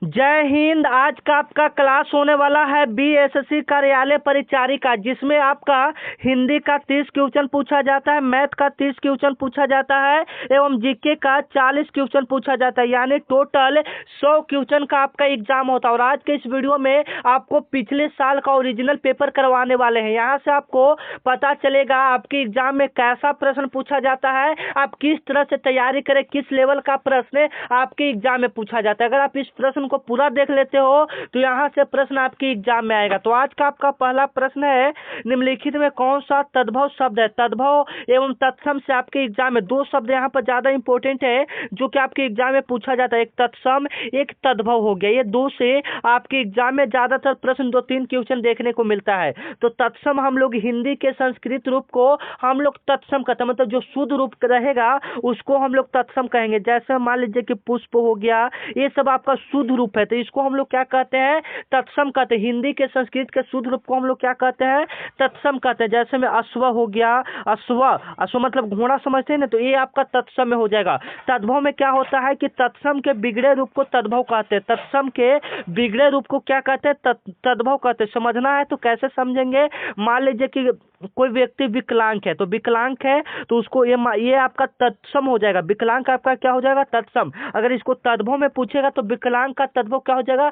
जय हिंद। आज का आपका क्लास होने वाला है बीएसएससी कार्यालय परिचारिका, जिसमें आपका हिंदी का 30 क्वेश्चन पूछा जाता है, मैथ का 30 क्वेश्चन पूछा जाता है एवं जीके का 40 क्वेश्चन पूछा जाता है। यानी टोटल 100 क्वेश्चन का आपका एग्जाम होता है। और आज के इस वीडियो में आपको पिछले साल का ओरिजिनल पेपर करवाने वाले हैं। यहाँ से आपको पता चलेगा आपके एग्जाम में कैसा प्रश्न पूछा जाता है, आप किस तरह से तैयारी करें, किस लेवल का प्रश्न आपके एग्जाम में पूछा जाता है। अगर आप इस प्रश्न को पूरा देख लेते हो तो यहाँ से प्रश्न आपके एग्जाम में आएगा। तो आज का आपका पहला प्रश्न है, निम्नलिखित में कौन सा तद्भव शब्द है। तद्भव एवं तत्सम से आपके एग्जाम में दो शब्द यहाँ पर ज्यादा इंपॉर्टेंट है जो कि आपके एग्जाम में पूछा जाता है। एक तत्सम, एक तद्भव हो गया। ये दो से आपके एग्जाम में ज्यादातर प्रश्न 2-3 क्वेश्चन देखने को मिलता है। तो तत्सम हम लोग हिंदी के संस्कृत रूप को हम लोग तत्सम कहते हैं, मतलब जो शुद्ध रूप रहेगा उसको हम लोग तत्सम कहेंगे। जैसे मान लीजिए कि पुष्प हो गया, ये सब आपका शुद्ध रूप है, तो इसको हम लोग क्या कहते हैं, तत्सम कहते हैं। हिंदी के संस्कृत के शुद्ध रूप को हम लोग क्या कहते हैं, तत्सम कहते हैं। जैसे में अश्व हो गया, अश्व अश्व मतलब घोड़ा समझते हैं ना, तो ये आपका तत्सम में हो जाएगा। तद्भव में क्या होता है कि तत्सम के बिगड़े रूप को तद्भव कहते हैं। तत्सम के बिगड़े रूप को क्या कहते हैं, तद्भव कहते हैं। समझना है तो कैसे समझेंगे, मान लीजिए कि कोई व्यक्ति विकलांग है, तो विकलांग है तो उसको ये आपका तत्सम हो जाएगा। विकलांग आपका क्या हो जाएगा, तत्सम। अगर इसको तद्भव में पूछेगा तो विकलांग का तद्भव क्या हो जाएगा,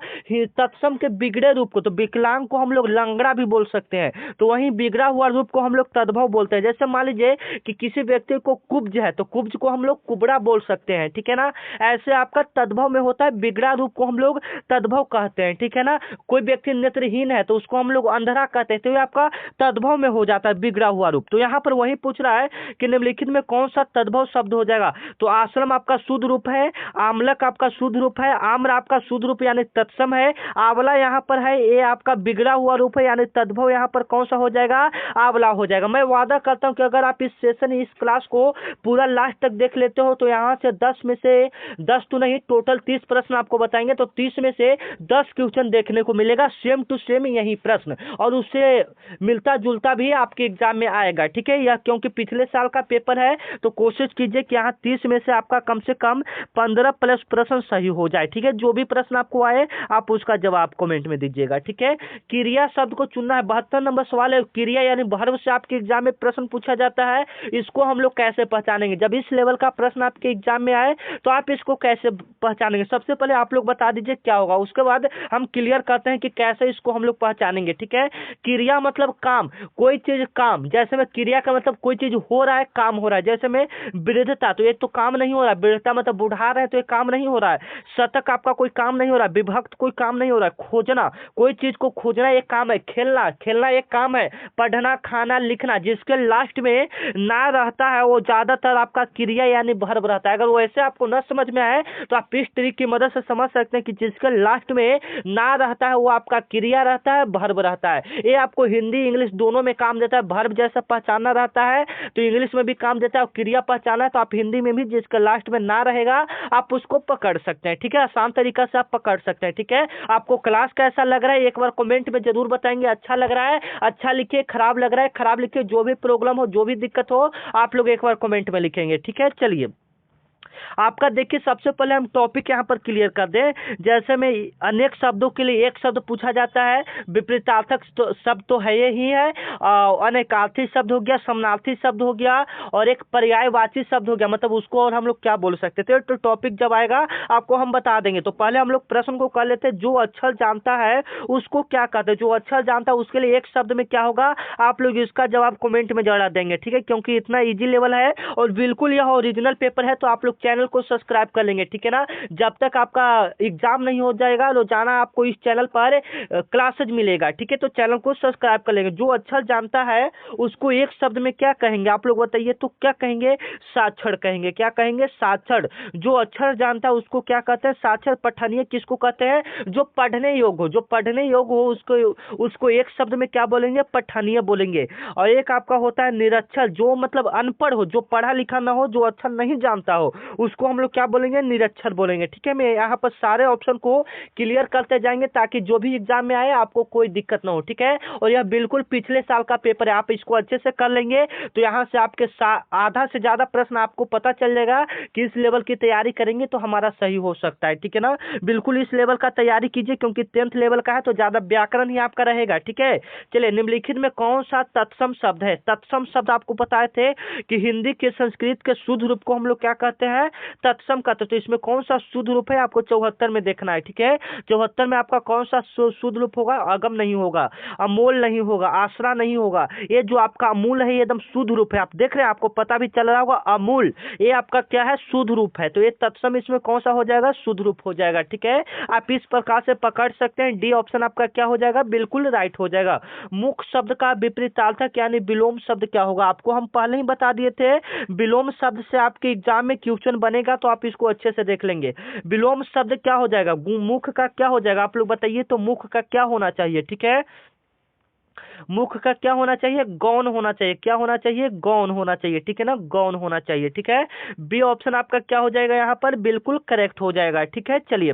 तत्सम के बिगड़े रूप को। तो विकलांग को हम लोग लंगड़ा भी बोल सकते हैं, तो वहीं बिगड़ा हुआ रूप को हम लोग तद्भव बोलते हैं। जैसे मान लीजिए कि किसी व्यक्ति को कुब्ज है तो कुब्ज को हम लोग कुबड़ा बोल सकते हैं, ठीक है ना। ऐसे आपका तद्भव में होता है, बिगड़ा रूप को हम लोग तद्भव कहते हैं, ठीक है ना। कोई व्यक्ति नेत्रहीन है तो उसको हम लोग अंधरा कहते हैं, तो ये आपका तद्भव में हो जाता है, बिगड़ा हुआ रूप। तो यहाँ पर वही पूछ रहा है कि निम्नलिखित में कौन सा तद्भव शब्द हो जाएगा। तो आश्रम आपका शुद्ध रूप है, आमलक आपका शुद्ध रूप है, आम्र आपका शुद्ध रूप यानी तत्सम है, आंवला यहाँ पर है, ये आपका बिगड़ा हुआ रूप है यानी तद्भव यहाँ पर कौन सा हो जाएगा, आंवला हो जाएगा। मैं वादा करता हूँ कि अगर आप इस सेशन इस क्लास को पूरा लास्ट तक देख लेते हो तो यहाँ से 10 में से 10 तो नहीं, टोटल 30 प्रश्न आपको बताएंगे, तो 30 में से 10 क्वेश्चन देखने को मिलेगा सेम टू सेम यही प्रश्न, और उससे मिलता जुलता भी आपके एग्जाम में आएगा, ठीक है। यह क्योंकि पिछले साल का पेपर है तो कोशिश कीजिए कि यहाँ 30 में से आपका कम से कम 15 प्लस प्रश्न सही हो जाए, ठीक है। जो भी प्रश्न आपको आए आप उसका जवाब कमेंट में दीजिएगा, ठीक है। क्रिया शब्द को चुनना है। 72 नंबर सवाल है, क्रिया यानी वर्ब से आपके एग्जाम में प्रश्न पूछा जाता है। इसको हम लोग कैसे पहचानेंगे, जब इस लेवल का प्रश्न आपके एग्जाम में आए तो आप इसको कैसे पहचानेंगे। सबसे पहले आप लोग बता दीजिए क्या होगा, उसके बाद हम क्लियर करते हैं कि कैसे इसको हम लोग पहचानेंगे, ठीक है। क्रिया मतलब काम, कोई चीज काम। जैसे में क्रिया का मतलब कोई चीज हो रहा है, काम हो रहा है। जैसे में वृद्धता, तो ये तो काम नहीं हो रहा है, वृद्धता मतलब बुढ़ा रहे तो ये काम नहीं हो रहा है। शतक आपका कोई काम नहीं हो रहा है, विभक्त कोई काम नहीं हो रहा है। खोजना, कोई चीज को खोजना एक काम है। खेलना, खेलना एक काम है। पढ़ना, खाना, लिखना, जिसके लास्ट में ना रहता है वो ज्यादातर आपका क्रिया यानी वर्ब रहता है। अगर वैसे आपको न समझ में आए तो आप इस ट्रिक की मदद से समझ सकते हैं कि जिसके लास्ट में ना रहता है वो आपका क्रिया रहता है, वर्ब रहता है। ये आपको हिंदी इंग्लिश दोनों में काम देता है। वर्ब जैसा पहचानना रहता है तो इंग्लिश में भी काम देता है, और क्रिया पहचाना है तो आप हिंदी में भी जिसका लास्ट में ना रहेगा आप उसको पकड़ सकते हैं, ठीक है। आसान तरीका से आप पकड़ सकते हैं, ठीक है। आपको क्लास कैसा लग रहा है एक बार कमेंट में जरूर बताएंगे। अच्छा लग रहा है अच्छा लिखिए, खराब लग रहा है खराब लिखिए। जो भी प्रॉब्लम हो, जो भी दिक्कत हो, आप लोग एक बार कमेंट में लिखेंगे, ठीक है। चलिए आपका देखिए सबसे पहले हम टॉपिक यहाँ पर क्लियर कर दें। जैसे में अनेक शब्दों के लिए एक शब्द पूछा जाता है, विपरीतार्थक शब्द तो है ही है, अनेकार्थी शब्द हो गया, समानार्थी शब्द हो गया, और एक पर्यायवाची शब्द हो गया। मतलब उसको और हम लोग क्या बोल सकते थे, तो टॉपिक जब आएगा आपको हम बता देंगे। तो पहले हम लोग प्रश्न को कर लेते हैं, जो अक्षर जानता है उसको क्या कहते हैं। जो अक्षर जानता है उसके लिए एक शब्द में क्या होगा, आप लोग इसका जवाब कमेंट में जरा देंगे, ठीक है। क्योंकि इतना इजी लेवल है और बिल्कुल यह ओरिजिनल पेपर है, तो आप लोग चैनल को सब्सक्राइब कर लेंगे, ठीक है ना। जब तक आपका एग्जाम नहीं हो जाएगा रोजाना आपको इस चैनल पर क्लासेज मिलेगा, ठीक है। तो चैनल को सब्सक्राइब कर लेंगे। जो अक्षर जानता है उसको एक शब्द में क्या कहेंगे, आप लोग बताइए। तो क्या कहेंगे, साक्षर कहेंगे। क्या कहेंगे, साक्षर। जो अक्षर जानता है उसको क्या कहते हैं, साक्षर। पठनीय किसको कहते हैं, जो पढ़ने योग्य हो। जो पढ़ने योग्य हो उसको एक शब्द में क्या बोलेंगे, पठनीय बोलेंगे। और एक आपका होता है निरक्षर, जो मतलब अनपढ़ हो, जो पढ़ा लिखा ना हो, जो अक्षर नहीं जानता हो, उसको हम लोग क्या बोलेंगे, निरक्षर बोलेंगे। ठीक है, मैं यहाँ पर सारे ऑप्शन को क्लियर करते जाएंगे ताकि जो भी एग्जाम में आए आपको कोई दिक्कत ना हो। ठीक है, और यह बिल्कुल पिछले साल का पेपर है, आप इसको अच्छे से कर लेंगे तो यहाँ से आपके आधा से ज्यादा प्रश्न आपको पता चल जाएगा कि इस लेवल की तैयारी करेंगे तो हमारा सही हो सकता है। ठीक है ना, बिल्कुल इस लेवल का तैयारी कीजिए क्योंकि 10th लेवल का है तो ज्यादा व्याकरण ही आपका रहेगा। ठीक है, चलिए निम्नलिखित में कौन सा तत्सम शब्द है। तत्सम शब्द आपको बताए थे कि हिंदी के संस्कृत के शुद्ध रूप को हम लोग क्या कहते हैं, तत्सम कहते हैं। तो इसमें कौन सा शुद्ध रूप है आपको 74 में देखना है। ठीक है, 74 में आपका कौन सा शुद्ध रूप होगा, अगम नहीं होगा, अमोल नहीं होगा, आसरा नहीं होगा, ये जो आपका अमूल है ये एकदम शुद्ध रूप है। आप देख रहे हैं, आपको पता भी चल रहा होगा, अमूल ये आपका क्या है, शुद्ध रूप है। तो ये तत्सम इसमें कौन सा हो जाएगा, शुद्ध रूप हो जाएगा। ठीक है, आप इस प्रकार से पकड़ सकते हैं। डी ऑप्शन आपका क्या हो जाएगा, बिल्कुल राइट हो जाएगा। मुख्य शब्द का विपरीतार्थक यानी विलोम शब्द क्या होगा, आपको हम पहले ही बता दिए थे। विलोम शब्द से आपके एग्जाम में क्वेश्चन बनेगा तो आप इसको अच्छे से देख लेंगे। विलोम शब्द क्या हो जाएगा, मुख्य का क्या हो जाएगा, आप लोग बताइए तो मुख्य का क्या होना चाहिए। ठीक है, मुख का क्या होना चाहिए, गौण होना चाहिए। क्या होना चाहिए, गौण होना चाहिए। ठीक है ना, गौण होना चाहिए। ठीक है, बी ऑप्शन आपका क्या हो जाएगा, यहाँ पर बिल्कुल करेक्ट हो जाएगा। ठीक है, चलिए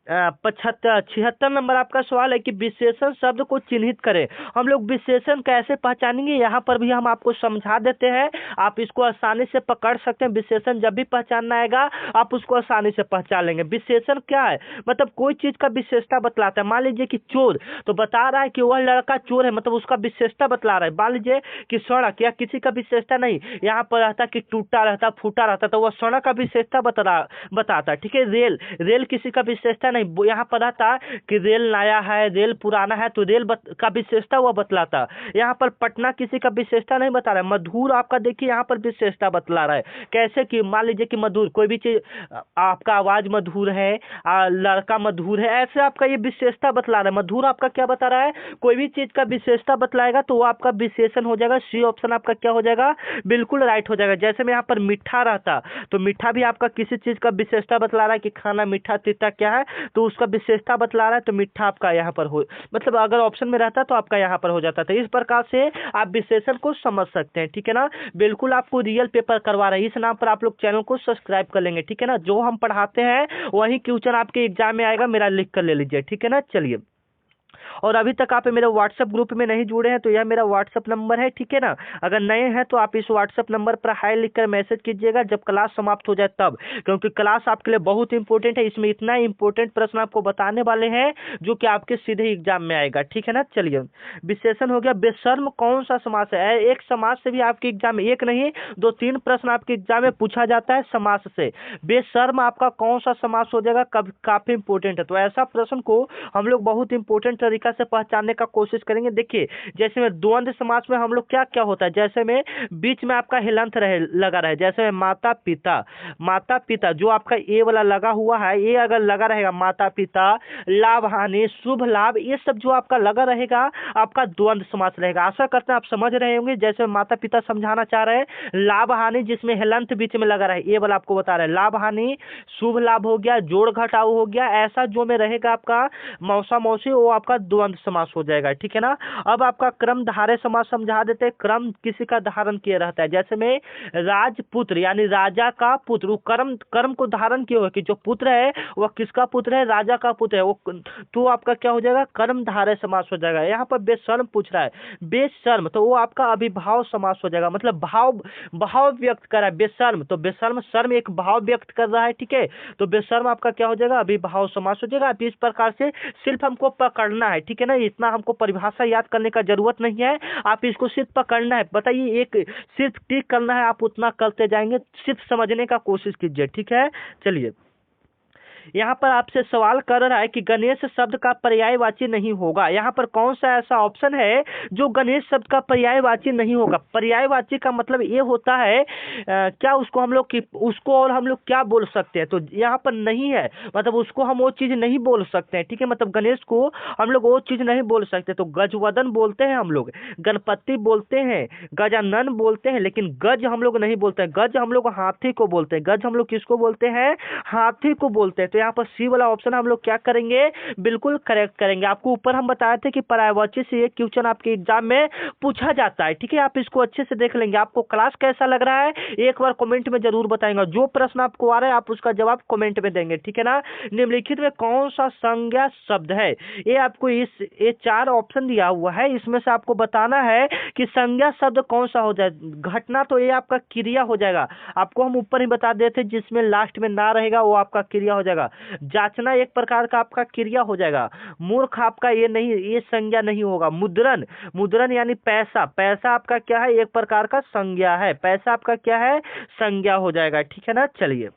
76 नंबर आपका सवाल है कि विशेषण शब्द को चिन्हित करें। हम लोग विशेषण कैसे पहचानेंगे, यहाँ पर भी हम आपको समझा देते हैं, आप इसको आसानी से पकड़ सकते हैं। विशेषण जब भी पहचानना आएगा आप उसको आसानी से पहचान लेंगे। विशेषण क्या है, मतलब कोई चीज का विशेषता बतलाता है। मान लीजिए कि चोर, तो बता रहा है कि वह लड़का चोर है, मतलब उसका विशेषता बतला रहा है। मान लीजिए कि सड़क, या किसी का विशेषता नहीं, यहाँ पर रहता कि टूटा रहता, फूटा रहता, तो वह सड़क का विशेषता बताता। ठीक है, रेल किसी का विशेषता नहीं, यहाँ पता था कि रेल नया है, रेल पुराना है, तो रेल का विशेषता वो बतलाता। यहाँ पर पटना किसी का विशेषता नहीं बता रहा है। मधुर आपका देखिए यहाँ पर विशेषता बतला रहा है। कैसे कि मान लीजिए कि मधुर, कोई भी चीज, आपका आवाज मधुर है, लड़का मधुर है, ऐसे आपका ये विशेषता बतला रहा है। मधुर आपका क्या बता रहा है, कोई भी चीज का विशेषता बतलाएगा तो वो आपका विशेषण हो जाएगा। सी ऑप्शन आपका क्या हो जाएगा, बिल्कुल राइट हो जाएगा। जैसे में यहाँ पर मीठा रहता, तो मीठा भी आपका किसी चीज का विशेषता बतला रहा है कि खाना मीठा तीता क्या है, तो उसका विशेषता बतला रहा है, तो मीठा आपका यहाँ पर हो, मतलब अगर ऑप्शन में रहता तो आपका यहाँ पर हो जाता था। इस प्रकार से आप विशेषण को समझ सकते हैं। ठीक है ना, बिल्कुल आपको रियल पेपर करवा रहे हैं, इस नाम पर आप लोग चैनल को सब्सक्राइब कर लेंगे। ठीक है ना, जो हम पढ़ाते हैं वही क्वेश्चन आपके एग्जाम में आएगा, मेरा लिख कर ले लीजिए। ठीक है ना, चलिए, और अभी तक आप मेरे व्हाट्सएप ग्रुप में नहीं जुड़े हैं तो यह मेरा व्हाट्सएप नंबर है। ठीक है ना, अगर नए हैं तो आप इस व्हाट्सएप नंबर पर हाई लिखकर मैसेज कीजिएगा जब क्लास समाप्त हो जाए तब, क्योंकि क्लास आपके लिए बहुत इंपॉर्टेंट है। इसमें इतना इंपॉर्टेंट प्रश्न आपको बताने वाले हैं जो कि आपके सीधे एग्जाम में आएगा। ठीक है ना, चलिए, विशेषण हो गया। बेशर्म कौन सा समास है, एक समास से भी आपके एग्जाम में, एक नहीं 2-3 प्रश्न आपके एग्जाम में पूछा जाता है समास से। बेशर्म आपका कौन सा समास हो जाएगा, काफी इंपॉर्टेंट है। तो ऐसा प्रश्न को हम लोग बहुत इंपॉर्टेंट तरीका से पहचानने का कोशिश करेंगे। देखिए, जैसे में द्वंद्व समास में हम लोग क्या क्या होता है, जैसे में बीच में आपका हिलंत लगा रहे, जैसे में माता पिता, माता पिता जो आपका ए वाला लगा हुआ है, ये अगर लगा रहेगा, माता पिता, लाभ हानि, शुभ लाभ, ये सब जो आपका लगा रहेगा आपका द्वंद्व समास रहेगा। आशा करते हैं आप समझ रहे होंगे। जैसे माता पिता समझाना चाह रहे हैं, लाभ हानि जिसमें हिलंत बीच में लगा रहे, ये वाला आपको बता रहे हैं, लाभ हानि, शुभ लाभ हो गया, जोड़ घटाव हो गया, ऐसा जो में रहेगा आपका मौसा मौसी, वो आपका द्वंद्व समास हो जाएगा। ठीक है ना, अब आपका क्रम धारय समास समझा देते हैं। क्रम किसी का धारण किया रहता है, जैसे में राजपुत्र यानी राजा का पुत्र, वो कर्म को धारण किया हुआ कि जो पुत्र है वह किसका पुत्र है, राजा का पुत्र है, वो तो आपका क्या हो जाएगा, कर्म धारय समास हो जाएगा। यहाँ पर बेशर्म पूछ रहा है, बेशर्म तो वो आपका अभिभाव समास हो जाएगा, मतलब भाव व्यक्त कर रहा है। बेशर्म तो बेशर्म, शर्म एक भाव व्यक्त कर रहा है। ठीक है, तो बेशर्म आपका क्या हो जाएगा, अभिभाव समास हो जाएगा। आप इस प्रकार से सिर्फ हमको पकड़ना है। ठीक है ना, इतना हमको परिभाषा याद करने का जरूरत नहीं है, आप इसको सिर्फ पकड़ना है। बताइए, एक सिर्फ टिक करना है, आप उतना करते जाएंगे, सिर्फ समझने का कोशिश कीजिए। ठीक है, चलिए, यहाँ पर आपसे सवाल कर रहा है कि गणेश शब्द का पर्यायवाची नहीं होगा। यहाँ पर कौन सा ऐसा ऑप्शन है जो गणेश शब्द का पर्यायवाची नहीं होगा। पर्यायवाची का मतलब ये होता है क्या उसको हम लोग उसको और हम लोग क्या बोल सकते हैं, तो यहाँ पर नहीं है, मतलब उसको हम वो चीज नहीं बोल सकते हैं। ठीक है, मतलब गणेश को हम लोग वो चीज नहीं बोल सकते। तो गजवदन बोलते हैं हम लोग, गणपति बोलते हैं, गजानन बोलते हैं, लेकिन गज हम लोग नहीं बोलते हैं। गज हम लोग हाथी को बोलते हैं। गज हम लोग किसको बोलते हैं, हाथी को बोलते हैं। तो यहाँ पर सी वाला ऑप्शन हम लोग क्या करेंगे, बिल्कुल करेक्ट करेंगे। आपको ऊपर हम बताए थे कि पर्यायवाची से ये क्वेश्चन आपके एग्जाम में पूछा जाता है, ठीक है। आप इसको अच्छे से देख लेंगे। आपको क्लास कैसा लग रहा है एक बार कमेंट में जरूर बताएंगे। जो प्रश्न आपको आ रहा है आप उसका जवाब कमेंट में देंगे, ठीक है ना। निम्नलिखित में कौन सा संज्ञा शब्द है, ये आपको ये 4 ऑप्शन दिया हुआ है, इसमें से आपको बताना है कि संज्ञा शब्द कौन सा हो जाए। घटना तो ये आपका क्रिया हो जाएगा, आपको हम ऊपर ही बता देते जिसमें लास्ट में ना रहेगा वो आपका क्रिया हो जाएगा। जांचना एक प्रकार का आपका क्रिया हो जाएगा। मूर्ख आपका ये नहीं, ये संज्ञा नहीं होगा। मुद्रण, मुद्रण यानी पैसा, पैसा आपका क्या है, एक प्रकार का संज्ञा है। पैसा आपका क्या है, संज्ञा हो जाएगा, ठीक है ना। चलिए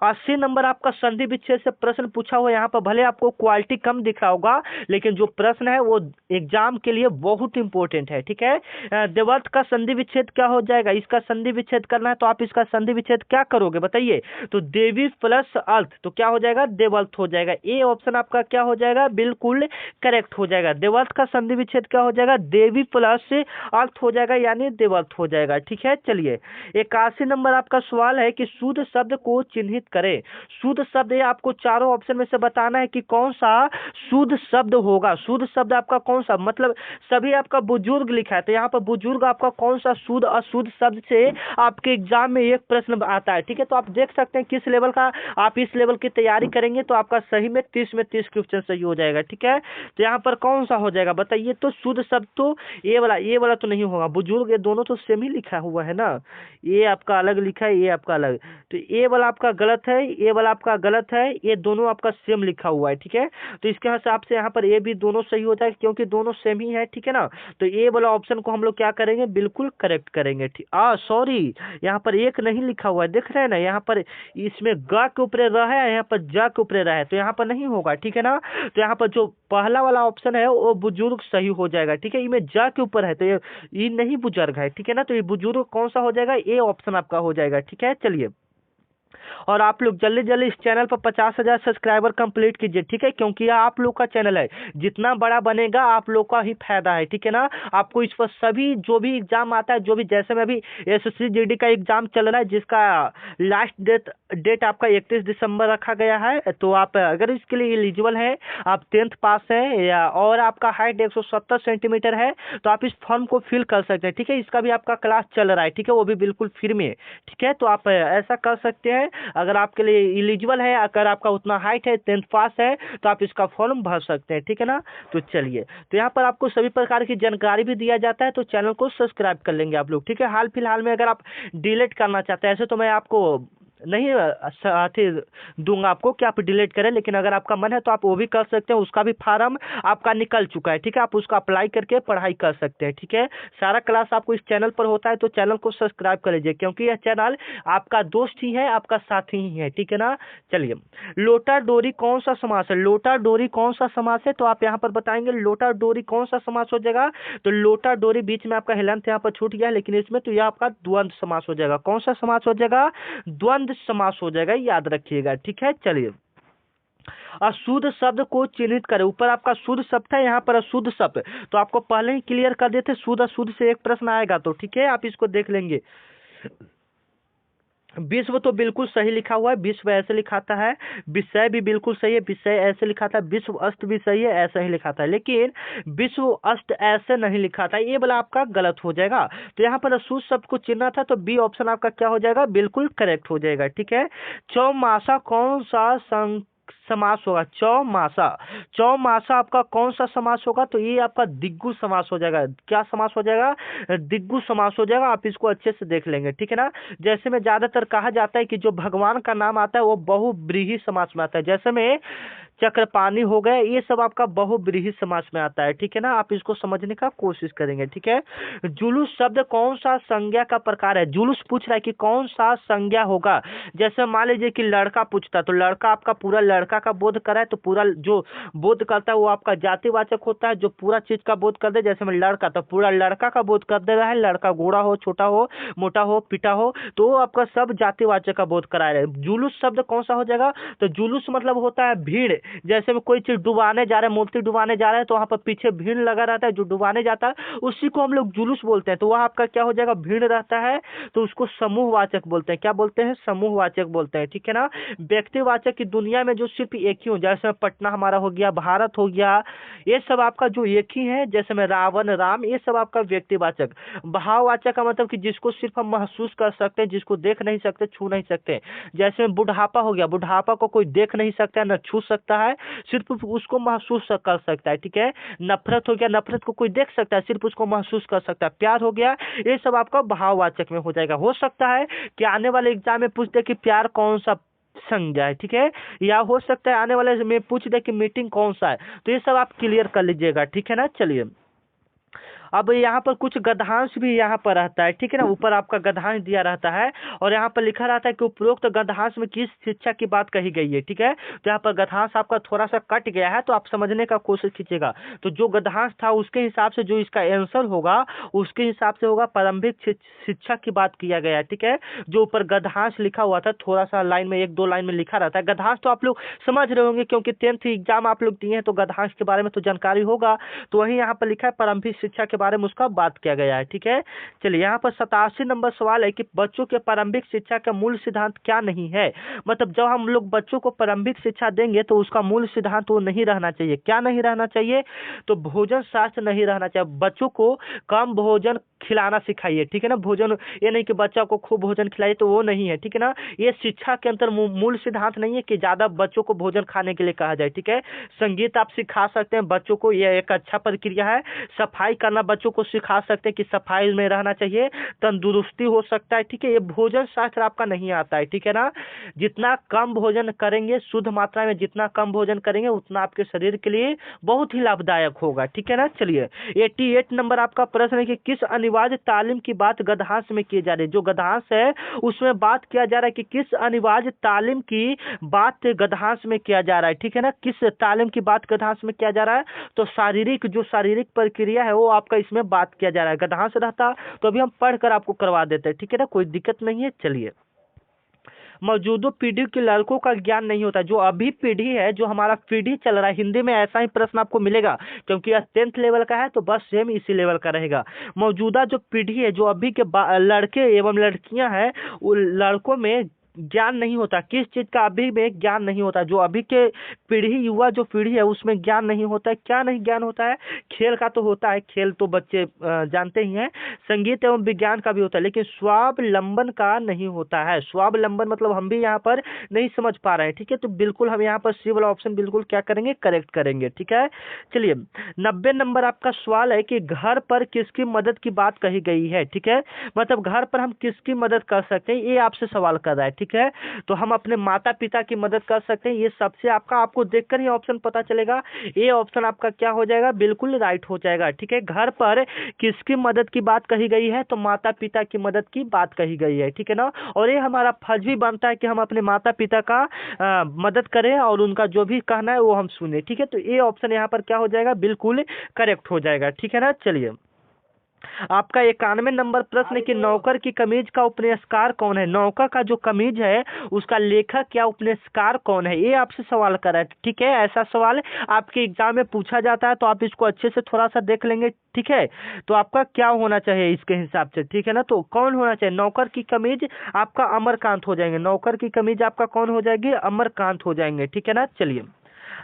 80 नंबर आपका संधि विच्छेद से प्रश्न पूछा हुआ। यहाँ पर भले आपको क्वालिटी कम दिख रहा होगा लेकिन जो प्रश्न है वो एग्जाम के लिए बहुत इंपॉर्टेंट है, ठीक है। देवल्थ का संधि विच्छेद क्या हो जाएगा, इसका संधि विच्छेद करना है तो आप इसका संधि विच्छेद क्या करोगे बताइए। तो देवी प्लस अर्थ तो क्या हो जाएगा, देवल्थ हो जाएगा। ए ऑप्शन आपका क्या हो जाएगा, बिल्कुल करेक्ट हो जाएगा। देवल्थ का संधि विच्छेद क्या हो जाएगा, देवी प्लस अर्थ हो जाएगा यानी देवल्थ हो जाएगा, ठीक है। चलिए 81 नंबर आपका सवाल है कि शुद्ध शब्द को चिन्हित करें। शुद्ध शब्द ये आपको चारों ऑप्शन में से बताना है कि कौन सा शुद्ध शब्द होगा। शुद्ध शब्द आपका कौन सा, मतलब सभी आपका बुजुर्ग लिखा है तो यहाँ पर बुजुर्ग आपका कौन सा शुद्ध अशुद्ध शब्द से आपके एग्जाम में एक प्रश्न आता है, ठीक है। तो आप देख सकते हैं किस लेवल का आप इस लेवल की तैयारी करेंगे तो आपका सही में 30 में 30 क्वेश्चन सही हो जाएगा, ठीक है। तो यहाँ पर कौन सा हो जाएगा बताइए। तो शुद्ध शब्द तो ये वाला तो नहीं होगा। बुजुर्ग ये दोनों तो सेम ही लिखा हुआ है ना, ये आपका अलग लिखा है, ये आपका अलग, तो ये वाला आपका गलत है, ये वाला आपका गलत है, ये दोनों आपका सेम लिखा हुआ है, ठीक है। तो इसके हिसाब से यहाँ पर ये भी दोनों सही हो जाएगा क्योंकि दोनों सेम ही है, ठीक है ना। तो ये वाला ऑप्शन को हम लोग क्या करेंगे, बिल्कुल करेक्ट करेंगे, ठीक। सॉरी यहाँ पर एक नहीं लिखा हुआ है, देख रहे हैं ना, यहाँ पर इसमें ग के ऊपर रह है, यहाँ पर ज के ऊपर रह है, तो यहाँ पर नहीं होगा, ठीक है ना। तो यहाँ पर जो पहला वाला ऑप्शन है वो बुजुर्ग सही हो जाएगा, ठीक है। इसमें ज के ऊपर है तो ये नहीं बुजुर्ग है, ठीक है ना। तो ये बुजुर्ग कौन सा हो जाएगा, ये ऑप्शन आपका हो जाएगा, ठीक है। चलिए और आप लोग जल्दी जल्दी इस चैनल पर 50,000 सब्सक्राइबर कंप्लीट कीजिए, ठीक है, क्योंकि यह आप लोग का चैनल है। जितना बड़ा बनेगा आप लोग का ही फायदा है, ठीक है ना। आपको इस पर सभी जो भी एग्जाम आता है, जो भी जैसे में अभी एसएससी जीडी का एग्जाम चल रहा है जिसका लास्ट डेट आपका 31 दिसंबर रखा गया है, तो आप अगर इसके लिए एलिजिबल है, आप 10th पास है या और आपका हाइट 170 सेंटीमीटर है तो आप इस फॉर्म को फिल कर सकते हैं, ठीक है। इसका भी आपका क्लास चल रहा है, ठीक है, वो भी बिल्कुल फ्री में, ठीक है। तो आप ऐसा कर सकते हैं अगर आपके लिए एलिजिबल है, अगर आपका उतना हाइट है, 10th पास है तो आप इसका फॉर्म भर सकते हैं, ठीक है ना। तो चलिए तो यहाँ पर आपको सभी प्रकार की जानकारी भी दिया जाता है, तो चैनल को सब्सक्राइब कर लेंगे आप लोग, ठीक है। हाल फिलहाल में अगर आप डिलीट करना चाहते हैं, ऐसे तो मैं आपको नहीं साथी दूंगा आपको कि आप डिलीट करें, लेकिन अगर आपका मन है तो आप वो भी कर सकते हैं। उसका भी फार्म आपका निकल चुका है, ठीक है, आप उसका अप्लाई करके पढ़ाई कर सकते हैं, ठीक है। सारा क्लास आपको इस चैनल पर होता है तो चैनल को सब्सक्राइब कर लीजिए क्योंकि यह चैनल आपका दोस्त ही है, आपका साथी ही है, ठीक है ना। चलिए लोटा डोरी कौन सा समास है, लोटा डोरी कौन सा समास है, तो आप यहाँ पर बताएंगे लोटा डोरी कौन सा समास हो जाएगा। तो लोटा डोरी बीच में आपका हेलंत यहाँ पर छूट गया लेकिन इसमें तो यह आपका द्वंद्व समास हो जाएगा। कौन सा समास हो जाएगा, द्वंद्व समास हो जाएगा, याद रखिएगा, ठीक है। चलिए अशुद्ध शब्द को चिन्हित करें। ऊपर आपका शुद्ध शब्द है, यहाँ पर अशुद्ध शब्द, तो आपको पहले ही क्लियर कर देते शुद्ध अशुद्ध से एक प्रश्न आएगा, तो ठीक है आप इसको देख लेंगे। विश्व तो बिल्कुल सही लिखा हुआ है, विश्व ऐसे लिखाता है। विषय भी बिल्कुल सही है, विषय ऐसे लिखाता है। विश्व अष्ट भी सही है, ऐसा ही लिखाता है, लेकिन विश्व अष्ट ऐसे नहीं लिखाता है, ये वाला आपका गलत हो जाएगा। तो यहाँ पर अशुद्ध शब्द को चिन्हना था तो बी ऑप्शन आपका क्या हो जाएगा, बिल्कुल करेक्ट हो जाएगा, ठीक है। चौमासा कौन सा समास होगा, चौमासा, चौमासा आपका कौन सा समास होगा, तो ये आपका दिग्गु समास हो जाएगा। क्या समास हो जाएगा, दिग्गु समास हो जाएगा। आप इसको अच्छे से देख लेंगे, ठीक है ना। जैसे में ज्यादातर कहा जाता है कि जो भगवान का नाम आता है वो बहुव्रीहि समास में आता है, जैसे में चक्रपाणी हो गए, ये सब आपका बहुव्रीहि समास में आता है, ठीक है ना। आप इसको समझने का कोशिश करेंगे, ठीक है। जुलूस शब्द कौन सा संज्ञा का प्रकार है, जुलूस पूछ रहा है कि कौन सा संज्ञा होगा। जैसे मान लीजिए कि लड़का पूछता है तो लड़का आपका पूरा लड़का का बोध कराए तो पूरा जो बोध करता है वो आपका जातिवाचक होता है। जो पूरा चीज का बोध कर दे, जैसे में लड़का तो पूरा लड़का का बोध कर दे रहा है, लड़का गोरा हो, छोटा हो, मोटा हो, पिटा हो, तो आपका सब जातिवाचक का बोध करा रहे हैं। जुलूस शब्द कौन सा हो जाएगा, तो जुलूस मतलब होता है भीड़, जैसे में कोई चीज डुबाने जा रहा है, मूर्ति डुबाने जा रहा है, तो वहाँ पर पीछे भीड़ लगा रहता है, जो डुबाने जाता है उसी को हम लोग जुलूस बोलते हैं। तो वह आपका क्या हो जाएगा, भीड़ रहता है, तो उसको समूहवाचक बोलते हैं। क्या बोलते हैं, समूहवाचक बोलते हैं, ठीक है ना। व्यक्तिवाचक की दुनिया में जो सिर्फ एक ही हो, जैसे पटना हमारा हो गया, भारत हो गया, ये सब आपका जो एक ही है, जैसे में रावण, राम, ये सब आपका व्यक्तिवाचक। भाववाचक का मतलब कि जिसको सिर्फ हम महसूस कर सकते हैं, जिसको देख नहीं सकते, छू नहीं सकते। जैसे में बुढ़ापा हो गया, बुढ़ापा को कोई देख नहीं सकता है, न छू सकता है, सिर्फ उसको महसूस कर सकता है, ठीक है। नफरत हो गया, नफरत को कोई देख सकता है, सिर्फ उसको महसूस कर सकता है। प्यार हो गया, ये सब आपका भाववाचक में हो जाएगा। हो सकता है कि आने वाले एग्जाम में पूछ दे कि प्यार कौन सा संज्ञा है, ठीक है, या हो सकता है आने वाले में पूछ दे कि मीटिंग कौन सा है। तो ये सब आप क्लियर कर लीजिएगा, ठीक है ना। चलिए, अब यहाँ पर कुछ गद्यांश भी यहाँ पर रहता है, ठीक है ना। ऊपर आपका गद्यांश दिया रहता है और यहाँ पर लिखा रहता है कि उपरोक्त गद्यांश में किस शिक्षा की बात कही गई है, ठीक है। तो यहाँ पर गद्यांश आपका थोड़ा सा कट गया है, तो आप समझने का कोशिश कीजिएगा। तो जो गद्यांश था उसके हिसाब से जो इसका आंसर होगा उसके हिसाब से होगा, प्रारंभिक शिक्षा की बात किया गया है, ठीक है। जो ऊपर गद्यांश लिखा हुआ था, थोड़ा सा लाइन में, एक दो लाइन में लिखा रहता है। गद्यांश तो आप लोग समझ रहे होंगे क्योंकि 10th एग्जाम आप लोग दिए हैं, तो गद्यांश के बारे में तो जानकारी होगा। तो वही यहाँ पर लिखा है, प्रारंभिक शिक्षा के बारे में उसका बात किया गया है, ठीक है। चलिए, यहाँ पर 87 नंबर सवाल है कि बच्चों के प्रारंभिक शिक्षा का मूल सिद्धांत क्या नहीं है। मतलब जब हम लोग बच्चों को प्रारंभिक शिक्षा देंगे तो उसका मूल सिद्धांत वो नहीं रहना चाहिए। क्या नहीं रहना चाहिए, तो भोजन शास्त्र नहीं रहना चाहिए। बच्चों को कम भोजन खिलाना सिखाइए, ठीक है ना। भोजन, ये नहीं कि बच्चा को खूब भोजन खिलाइए, तो वो नहीं है, ठीक है ना। ये शिक्षा के अंतर मूल सिद्धांत नहीं है कि ज्यादा बच्चों को भोजन खाने के लिए कहा जाए, ठीक है। संगीत आप सिखा सकते हैं बच्चों को, यह एक अच्छा प्रक्रिया है। सफाई करना बच्चों को सिखा सकते हैं कि सफाई में रहना चाहिए, तंदुरुस्ती हो सकता है, ठीक है। ये भोजन शास्त्र आपका नहीं आता है, ठीक है ना। जितना कम भोजन करेंगे, शुद्ध मात्रा में जितना कम भोजन करेंगे, उतना आपके शरीर के लिए बहुत ही लाभदायक होगा, ठीक है ना। चलिए, 88 नंबर आपका प्रश्न है कि किस अनिवार्य तालीम की बात गद्यांश में की जा रही है। जो गद्यांश है उसमें बात किया जा रहा है कि किस अनिवार्य तालीम की बात गद्यांश में किया जा रहा है, ठीक है ना। किस तालीम की बात गद्यांश में किया जा रहा है, तो शारीरिक, जो शारीरिक प्रक्रिया है वो आपका इसमें बात किया जा रहा है। गद्यांश रहता तो अभी हम पढ़कर आपको करवा देते हैं, ठीक है ना, कोई दिक्कत नहीं है। चलिए, मौजूदा पीढ़ी के लड़कों का ज्ञान नहीं होता। जो अभी पीढ़ी है, जो हमारा पीढ़ी चल रहा है, हिंदी में ऐसा ही प्रश्न आपको मिलेगा क्योंकि यह 10th लेवल का है, तो बस सेम इसी लेवल का रहेगा। मौजूदा जो पीढ़ी है, जो अभी के लड़के एवं लड़कियां हैं, वो लड़कों में ज्ञान नहीं होता। किस चीज का अभी में ज्ञान नहीं होता, जो अभी के पीढ़ी, युवा जो पीढ़ी है उसमें ज्ञान नहीं होता है। क्या नहीं ज्ञान होता है, खेल का तो होता है, खेल तो बच्चे जानते ही हैं। संगीत एवं विज्ञान का भी होता है, लेकिन स्वावलंबन का नहीं होता है। स्वावलंबन मतलब हम भी यहाँ पर नहीं समझ पा रहे हैं, ठीक है। तो बिल्कुल हम यहाँ पर सी वाला ऑप्शन बिल्कुल क्या करेंगे, करेक्ट करेंगे, ठीक है। चलिए, 90 नंबर आपका सवाल है कि घर पर किसकी मदद की बात कही गई है, ठीक है। मतलब घर पर हम किसकी मदद कर सकते हैं, ये आपसे सवाल कर रहा है, ठीक है। तो हम अपने माता पिता की मदद कर सकते हैं। ये सबसे आपको देखकर ही ऑप्शन पता चलेगा। ये ऑप्शन आपका क्या हो जाएगा, बिल्कुल राइट हो जाएगा, ठीक है। घर पर किसकी मदद की बात कही गई है, तो माता पिता की मदद की बात कही गई है, ठीक है ना। और ये हमारा फर्ज भी बनता है कि हम अपने माता पिता का मदद करें और उनका जो भी कहना है वो हम सुने, ठीक है। तो ये ऑप्शन यहाँ पर क्या हो जाएगा, बिल्कुल करेक्ट हो जाएगा, ठीक है ना। चलिए, आपका 91 नंबर प्रश्न कि नौकर की कमीज का उपन्यासकार कौन है। नौकर का जो कमीज है उसका लेखक या उपन्यासकार कौन है, ये आपसे सवाल कर रहा है, ठीक है। ऐसा सवाल आपके एग्जाम में पूछा जाता है, तो आप इसको अच्छे से थोड़ा सा देख लेंगे, ठीक है। तो आपका क्या होना चाहिए इसके हिसाब से, ठीक है ना। तो कौन होना चाहिए, नौकर की कमीज आपका अमरकांत हो जाएंगे। नौकर की कमीज आपका कौन हो जाएगी, अमरकांत हो जाएंगे, ठीक है ना। चलिए,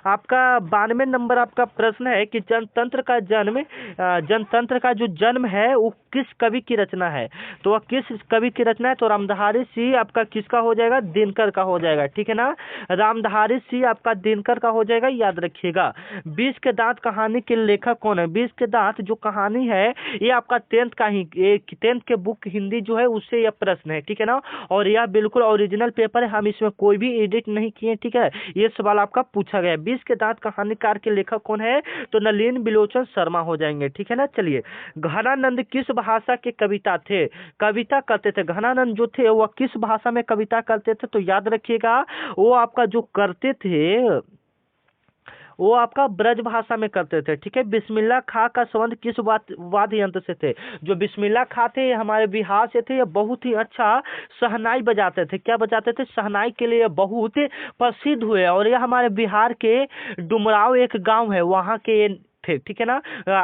आपका 92 नंबर आपका प्रश्न है कि जनतंत्र का जो जन्म है वो किस कवि की रचना है। तो वह किस कवि की रचना है, तो रामधारी सिंह आपका किसका हो जाएगा, दिनकर का हो जाएगा, ठीक है ना। रामधारी सिंह आपका दिनकर का हो जाएगा, याद रखिएगा। 20 के दांत कहानी के लेखक कौन है। 20 के दांत जो कहानी है ये आपका 10th के बुक हिंदी जो है उससे यह प्रश्न है, ठीक है ना। और यह बिल्कुल ओरिजिनल पेपर है, हम इसमें कोई भी एडिट नहीं किए, ठीक है। ये सवाल आपका पूछा गया है। 20 के दांत कहानीकार के लेखक कौन है, तो नलिन बिलोचन शर्मा हो जाएंगे, ठीक है ना। चलिए, घनानंद किस भाषा के कविता थे, कविता करते थे। घनानंद जो थे वह किस भाषा में कविता करते थे, तो याद रखिएगा वो आपका जो करते थे वो आपका ब्रज भाषा में करते थे। ठीक है, बिस्मिल्लाह खां का संबंध किस वाद्य यंत्र से थे? जो बिस्मिल्लाह खां थे ये हमारे बिहार से थे। ये बहुत ही अच्छा शहनाई बजाते थे। क्या बजाते थे? शहनाई के लिए बहुत प्रसिद्ध हुए और ये हमारे बिहार के डुमराव एक गांव है वहाँ के ये थे। ठीक है ना।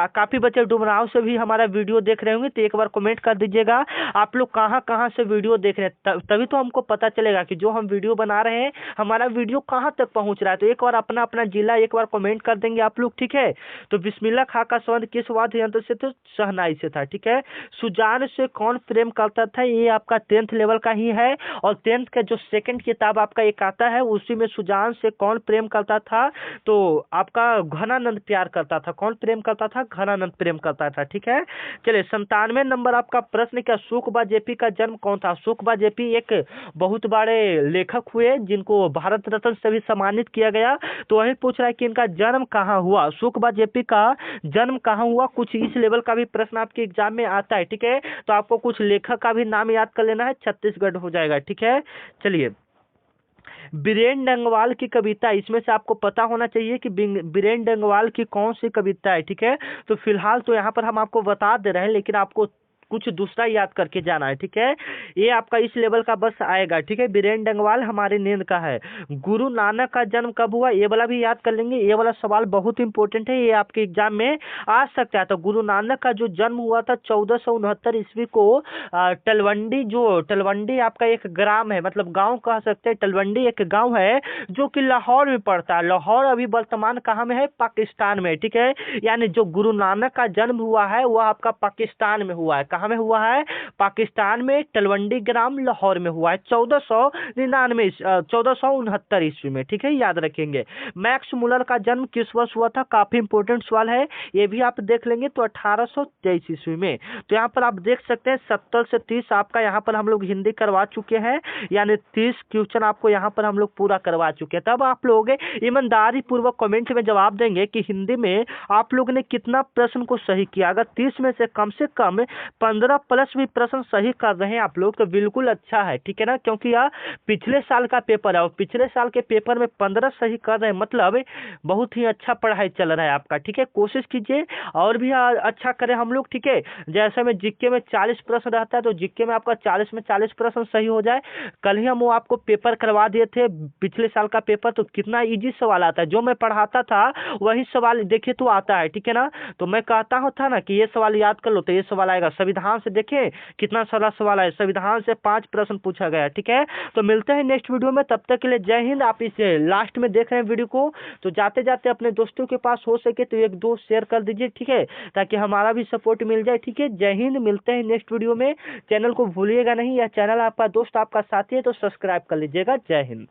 काफी बच्चे डुमराव से भी हमारा वीडियो देख रहे होंगे तो एक बार कमेंट कर दीजिएगा आप लोग कहाँ कहाँ से वीडियो देख रहे हैं, तभी तो हमको पता चलेगा कि जो हम वीडियो बना रहे हैं हमारा वीडियो कहाँ तक पहुँच रहा है। तो एक बार अपना अपना जिला एक बार कमेंट कर देंगे आप लोग। ठीक है, तो बिस्मिल्लाह खां का संबंध किस वाद्य यंत्र से? तो शहनाई से था। ठीक है, सुजान से कौन प्रेम करता था? ये आपका 10th लेवल का ही है और 10th का जो सेकंड किताब आपका एक आता है उसी में सुजान से कौन प्रेम करता था? तो आपका घनानंद प्यार करता था। कौन प्रेम करता था? घनानंद प्रेम करता था। ठीक है, चलिए 97 नंबर आपका प्रश्न क्या? अशोकबा जेपी का जन्म कौन था? अशोकबा जेपी एक बहुत बड़े लेखक हुए जिनको भारत रत्न से भी सम्मानित किया गया। तो वही पूछ रहा है कि इनका जन्म कहाँ हुआ? अशोकबा जेपी का जन्म कहाँ हुआ? कुछ इस लेवल का भी प्रश्न आपके एग्जाम में आता है। ठीक है, तो आपको कुछ लेखक का भी नाम याद कर लेना है, छत्तीसगढ़ हो जाएगा। ठीक है, चलिए बीरेन डंगवाल की कविता, इसमें से आपको पता होना चाहिए कि बीरेन डंगवाल की कौन सी कविता है। ठीक है, तो फिलहाल तो यहाँ पर हम आपको बता दे रहे हैं लेकिन आपको कुछ दूसरा याद करके जाना है। ठीक है, ये आपका इस लेवल का बस आएगा। ठीक है, बीरेन डंगवाल हमारे नींद का है। गुरु नानक का जन्म कब हुआ? ये वाला भी याद कर लेंगे, ये वाला सवाल बहुत इंपॉर्टेंट है, ये आपके एग्जाम में आ सकता है। तो गुरु नानक का जो जन्म हुआ था 1469 ईस्वी को टलवंडी, जो टलवंडी आपका एक ग्राम है, मतलब गांव कह सकते हैं। टलवंडी एक गांव है जो कि लाहौर में पड़ता है। लाहौर अभी वर्तमान कहाँ में है? पाकिस्तान में। ठीक है, यानी जो गुरु नानक का जन्म हुआ है वह आपका पाकिस्तान में हुआ है। कहाँ में हुआ है? पाकिस्तान में, टलवंडी ग्राम, लाहौर में हुआ है 1469 ईस्वी में। ठीक है, याद रखेंगे। मैक्स मुलर का जन्म किस वर्ष हुआ था? काफी इंपोर्टेंट सवाल है, ये भी आप देख लेंगे। तो 1823 ईस्वी में। तो यहाँ पर आप देख सकते हैं 70 से 30 आपका यहाँ पर हम लोग हिंदी करवा चुके हैं, यानी 30 क्वेश्चन आपको यहाँ पर हम लोग पूरा करवा चुके हैं। तब आप लोग ईमानदारी पूर्वक कमेंट में जवाब देंगे कि हिंदी में आप लोग ने कितना प्रश्न को सही किया। अगर 30 में से कम 15 प्लस भी प्रश्न सही कर रहे हैं आप लोग तो बिल्कुल अच्छा है। ठीक है ना, क्योंकि यह पिछले साल का पेपर है और पिछले साल के पेपर में 15 सही कर रहे हैं, मतलब बहुत ही अच्छा पढ़ाई चल रहा है आपका। ठीक है, कोशिश कीजिए और भी अच्छा करें हम लोग। ठीक है, जैसे में जीके में 40 प्रश्न रहता है तो जीके में आपका 40 में 40 प्रश्न सही हो जाए। कल ही हम वो आपको पेपर करवा दिए थे पिछले साल का पेपर, तो कितना इजी सवाल आता है। जो मैं पढ़ाता था वही सवाल देखिए तो आता है। ठीक है ना, तो मैं कहता हूँ था ना कि ये सवाल याद कर लो तो ये सवाल आएगा। संविधान से देखें कितना सारा सवाल है, संविधान से 5 प्रश्न पूछा गया। ठीक है, तो मिलते हैं नेक्स्ट वीडियो में, तब तक के लिए जय हिंद। आप इस लास्ट में देख रहे हैं वीडियो को तो जाते जाते अपने दोस्तों के पास हो सके तो 1-2 शेयर कर दीजिए। ठीक है, ताकि हमारा भी सपोर्ट मिल जाए। ठीक है, जय हिंद, मिलते हैं नेक्स्ट वीडियो में। चैनल को भूलिएगा नहीं, यह चैनल आपका दोस्त आपका साथी है तो सब्सक्राइब कर लीजिएगा। जय हिंद।